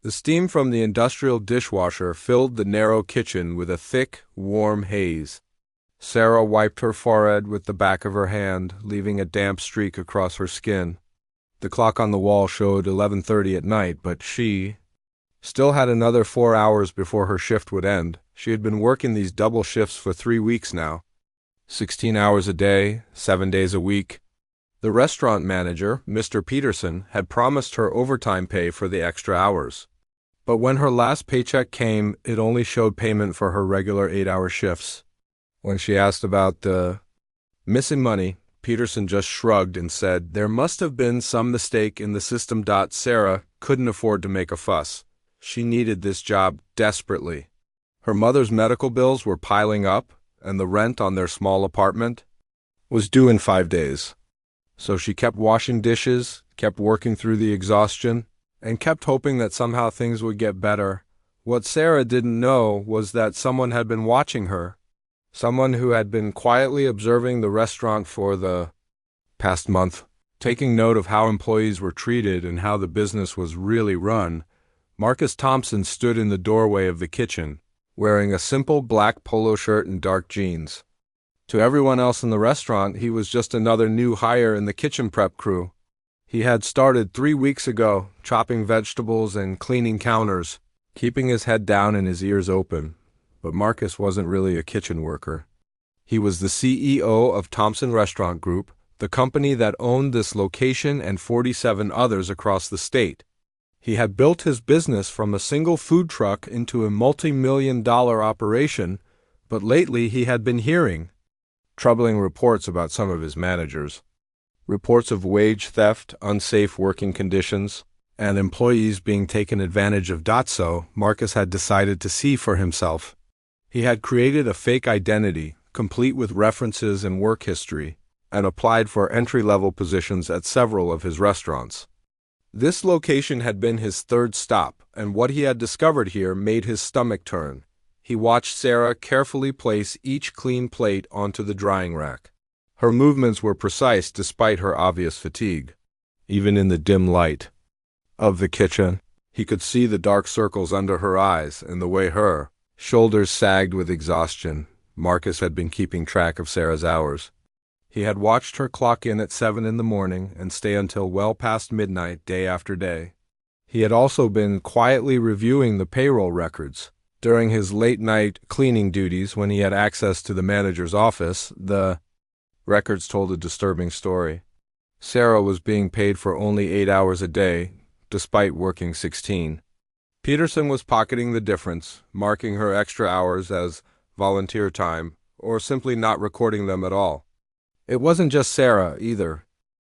The steam from the industrial dishwasher filled the narrow kitchen with a thick, warm haze. Sarah wiped her forehead with the back of her hand, leaving a damp streak across her skin. The clock on the wall showed 11:30 at night, but she still had another 4 hours before her shift would end. She had been working these double shifts for 3 weeks now. 16 hours a day, 7 days a week. The restaurant manager, Mr. Peterson, had promised her overtime pay for the extra hours. But when her last paycheck came, it only showed payment for her regular 8-hour shifts. When she asked about the missing money, Peterson just shrugged and said there must have been some mistake in the system. Sarah couldn't afford to make a fuss. She needed this job desperately. Her mother's medical bills were piling up, and the rent on their small apartment was due in 5 days. So she kept washing dishes, kept working through the exhaustion, and kept hoping that somehow things would get better. What Sarah didn't know was that someone had been watching her. Someone who had been quietly observing the restaurant for the past month, taking note of how employees were treated and how the business was really run. Marcus Thompson stood in the doorway of the kitchen, wearing a simple black polo shirt and dark jeans. To everyone else in the restaurant, he was just another new hire in the kitchen prep crew. He had started 3 weeks ago, chopping vegetables and cleaning counters, keeping his head down and his ears open. But Marcus wasn't really a kitchen worker. He was the CEO of Thompson Restaurant Group, the company that owned this location and 47 others across the state. He had built his business from a single food truck into a multi-million-dollar operation, but lately he had been hearing troubling reports about some of his managers. Reports of wage theft, unsafe working conditions, and employees being taken advantage of. So Marcus had decided to see for himself. He had created a fake identity, complete with references and work history, and applied for entry-level positions at several of his restaurants. This location had been his third stop, and what he had discovered here made his stomach turn. He watched Sarah carefully place each clean plate onto the drying rack. Her movements were precise despite her obvious fatigue. Even in the dim light of the kitchen, he could see the dark circles under her eyes and the way her shoulders sagged with exhaustion. Marcus had been keeping track of Sarah's hours. He had watched her clock in at 7 in the morning and stay until well past midnight day after day. He had also been quietly reviewing the payroll records. During his late-night cleaning duties when he had access to the manager's office, the records told a disturbing story. Sarah was being paid for only 8 hours a day, despite working 16. Peterson was pocketing the difference, marking her extra hours as volunteer time, or simply not recording them at all. It wasn't just Sarah, either.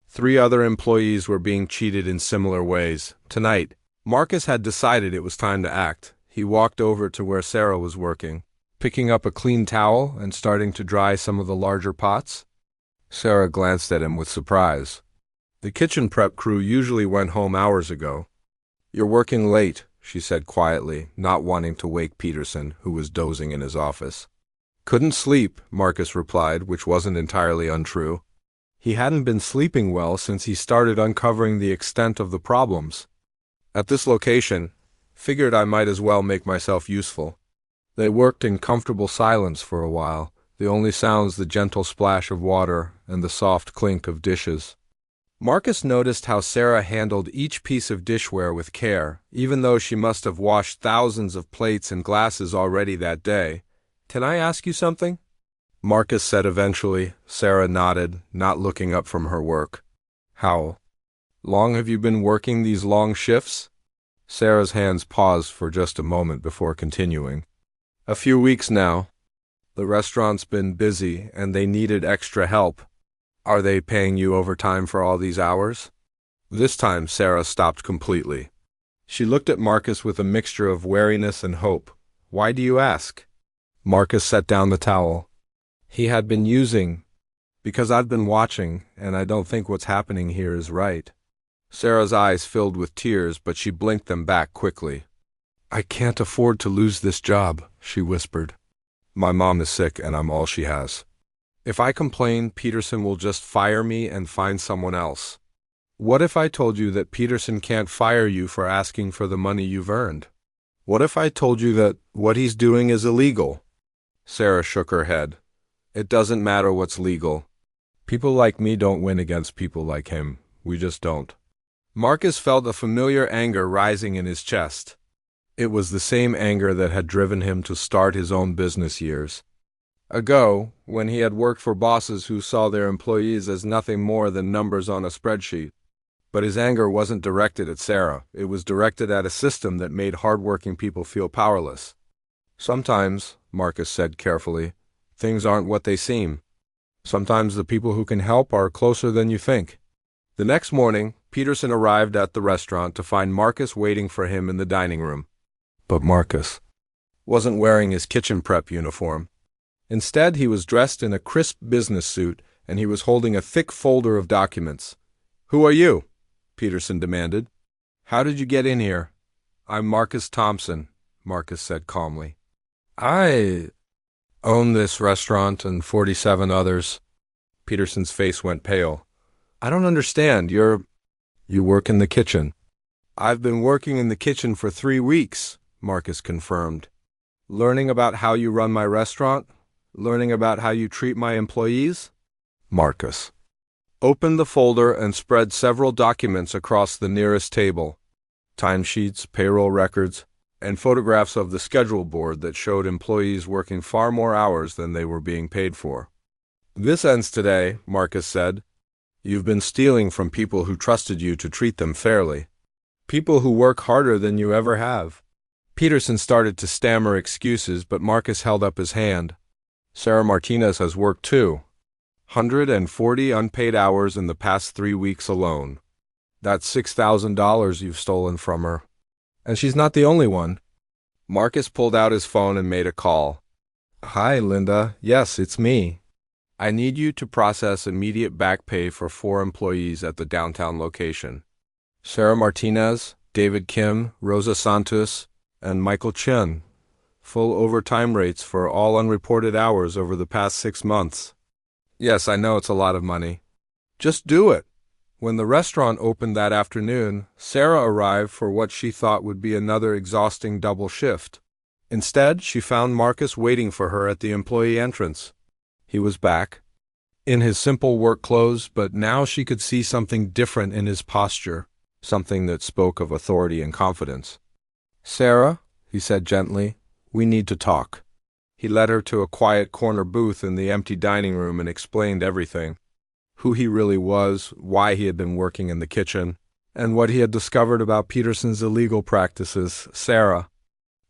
3 other employees were being cheated in similar ways. Tonight, Marcus had decided it was time to act. He walked over to where Sarah was working, picking up a clean towel and starting to dry some of the larger pots. Sarah glanced at him with surprise. The kitchen prep crew usually went home hours ago. "You're working late," she said quietly, not wanting to wake Peterson, who was dozing in his office. "Couldn't sleep," Marcus replied, which wasn't entirely untrue. He hadn't been sleeping well since he started uncovering the extent of the problems. At this location, figured I might as well make myself useful. They worked in comfortable silence for a while, the only sounds the gentle splash of water and the soft clink of dishes. Marcus noticed how Sarah handled each piece of dishware with care, even though she must have washed thousands of plates and glasses already that day. "Can I ask you something?" Marcus said eventually. Sarah nodded, not looking up from her work. "How long have you been working these long shifts?" Sarah's hands paused for just a moment before continuing. "A few weeks now. The restaurant's been busy, and they needed extra help." "Are they paying you overtime for all these hours?" This time Sarah stopped completely. She looked at Marcus with a mixture of wariness and hope. "Why do you ask?" Marcus set down the towel. He had been using, "Because I've been watching, and I don't think what's happening here is right." Sarah's eyes filled with tears, but she blinked them back quickly. "I can't afford to lose this job," she whispered. "My mom is sick, and I'm all she has. If I complain, Peterson will just fire me and find someone else." What if I told you that Peterson can't fire you for asking for the money you've earned? What if I told you that what he's doing is illegal? Sarah shook her head. It doesn't matter what's legal. People like me don't win against people like him. We just don't. Marcus felt a familiar anger rising in his chest. It was the same anger that had driven him to start his own business years ago, when he had worked for bosses who saw their employees as nothing more than numbers on a spreadsheet. But his anger wasn't directed at Sarah. It was directed at a system that made hardworking people feel powerless. Sometimes, Marcus said carefully, things aren't what they seem. Sometimes the people who can help are closer than you think. The next morning, Peterson arrived at the restaurant to find Marcus waiting for him in the dining room. But Marcus wasn't wearing his kitchen prep uniform. Instead, he was dressed in a crisp business suit, and he was holding a thick folder of documents. "Who are you?" Peterson demanded. "How did you get in here?" "I'm Marcus Thompson," Marcus said calmly. "I own this restaurant and 47 others." Peterson's face went pale. "I don't understand. You work in the kitchen." "I've been working in the kitchen for 3 weeks," Marcus confirmed. "Learning about how you run my restaurant? Learning about how you treat my employees?" Marcus opened the folder and spread several documents across the nearest table. Timesheets, payroll records, and photographs of the schedule board that showed employees working far more hours than they were being paid for. "This ends today," Marcus said. "You've been stealing from people who trusted you to treat them fairly. People who work harder than you ever have." Peterson started to stammer excuses, but Marcus held up his hand. "Sarah Martinez has worked too. 140 unpaid hours in the past 3 weeks alone. That's $6,000 you've stolen from her. And she's not the only one." Marcus pulled out his phone and made a call. "Hi, Linda. Yes, it's me. I need you to process immediate back pay for 4 employees at the downtown location. Sarah Martinez, David Kim, Rosa Santos, and Michael Chen. Full overtime rates for all unreported hours over the past 6 months. Yes, I know it's a lot of money. Just do it." When the restaurant opened that afternoon, Sarah arrived for what she thought would be another exhausting double shift. Instead, she found Marcus waiting for her at the employee entrance. He was back, in his simple work clothes, but now she could see something different in his posture, something that spoke of authority and confidence. "Sarah," he said gently, "we need to talk." He led her to a quiet corner booth in the empty dining room and explained everything. Who he really was, why he had been working in the kitchen, and what he had discovered about Peterson's illegal practices. Sarah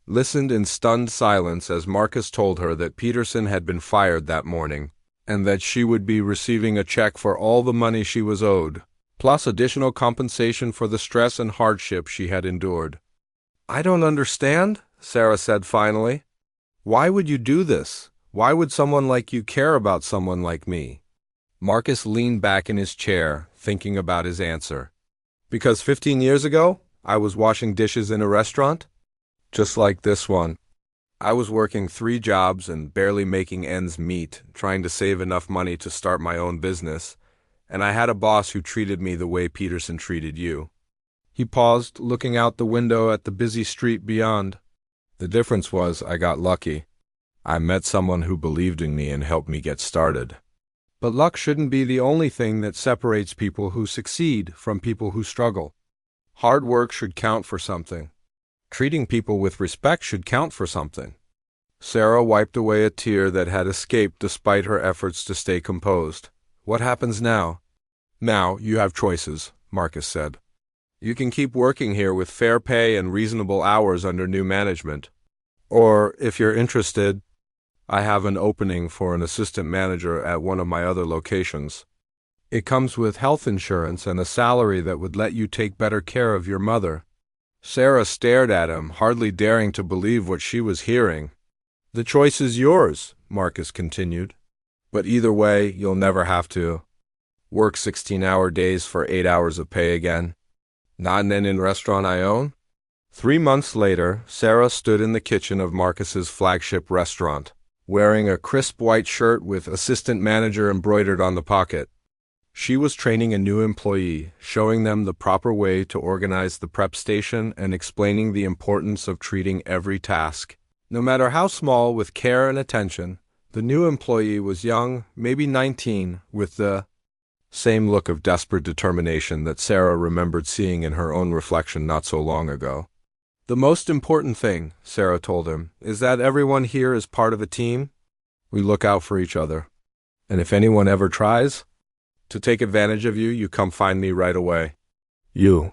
listened in stunned silence as Marcus told her that Peterson had been fired that morning, and that she would be receiving a check for all the money she was owed, plus additional compensation for the stress and hardship she had endured. "I don't understand," Sarah said finally. "Why would you do this? Why would someone like you care about someone like me?" Marcus leaned back in his chair, thinking about his answer. "Because 15 years ago, I was washing dishes in a restaurant, just like this one. I was working 3 jobs and barely making ends meet, trying to save enough money to start my own business, and I had a boss who treated me the way Peterson treated you." He paused, looking out the window at the busy street beyond. "The difference was I got lucky. I met someone who believed in me and helped me get started." But luck shouldn't be the only thing that separates people who succeed from people who struggle. Hard work should count for something. Treating people with respect should count for something. Sarah wiped away a tear that had escaped despite her efforts to stay composed. "What happens now?" "Now, you have choices," Marcus said. "You can keep working here with fair pay and reasonable hours under new management. Or, if you're interested, I have an opening for an assistant manager at one of my other locations. It comes with health insurance and a salary that would let you take better care of your mother." Sarah stared at him, hardly daring to believe what she was hearing. "The choice is yours," Marcus continued. "But either way, you'll never have to work 16-hour days for 8 hours of pay again. Not in any restaurant I own." 3 months later, Sarah stood in the kitchen of Marcus's flagship restaurant, wearing a crisp white shirt with assistant manager embroidered on the pocket. She was training a new employee, showing them the proper way to organize the prep station and explaining the importance of treating every task, no matter how small, with care and attention. The new employee was young, maybe 19, with the same look of desperate determination that Sarah remembered seeing in her own reflection not so long ago. "The most important thing," Sarah told him, "is that everyone here is part of a team. We look out for each other. And if anyone ever tries to take advantage of you, you come find me right away." You